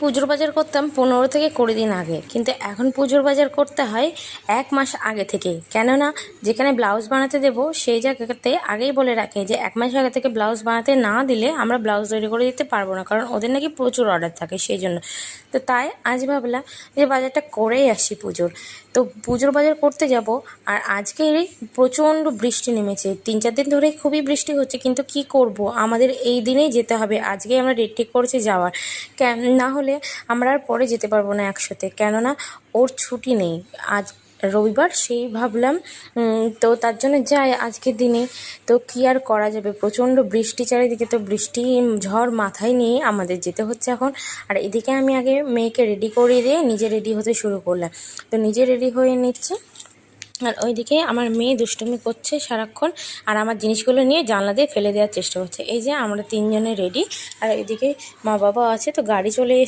পুজোর বাজার করতাম 15 থেকে 20 দিন আগে, কিন্তু এখন পুজোর বাজার করতে হয় 1 মাস আগে থেকে। কেননা যেখানে ব্লাউজ বানাতে দেবো সেই জায়গাতে আগেই বলে রাখে যে 1 মাস আগে থেকে ব্লাউজ বানাতে না দিলে আমরা ব্লাউজ তৈরি করে দিতে পারবো না, কারণ ওদের নাকি প্রচুর অর্ডার থাকে সেই জন্য। তো তাই আজ ভাবলাম যে বাজারটা করেই আসি পুজোর। তো পুজোর বাজার করতে যাব, আর আজকেরই প্রচণ্ড বৃষ্টি নেমেছে। 3-4 দিন ধরেই খুবই বৃষ্টি হচ্ছে, কিন্তু কি করব, আমাদের এই দিনেই যেতে হবে। আজকেই আমরা ডেট ঠিক করেছি যাওয়ার, না হলে আমরা আর পরে যেতে পারবো না একসাথে, কেননা ওর ছুটি নেই আজ রবিবার, সেই ভাবলাম তো তার জন্য যাই আজকের দিনে। তো কী আর করা যাবে, প্রচণ্ড বৃষ্টি চারিদিকে, তো বৃষ্টি ঝড় মাথায় নিয়ে আমাদের যেতে হচ্ছে এখন। আর এদিকে আমি আগে মেয়েকে রেডি করিয়ে দিয়ে নিজে রেডি হতে শুরু করলাম। তো নিজে রেডি হয়ে নিচ্ছি, আর ওইদিকে আমার মেয়ে দুষ্টুমি করছে সারাক্ষণ, আর আমার জিনিসগুলো নিয়ে জানলা দিয়ে ফেলে দেওয়ার চেষ্টা করছে। এই যে আমরা 3 জনে রেডি, আর এদিকে মা বাবা আছে, তো গাড়ি চলে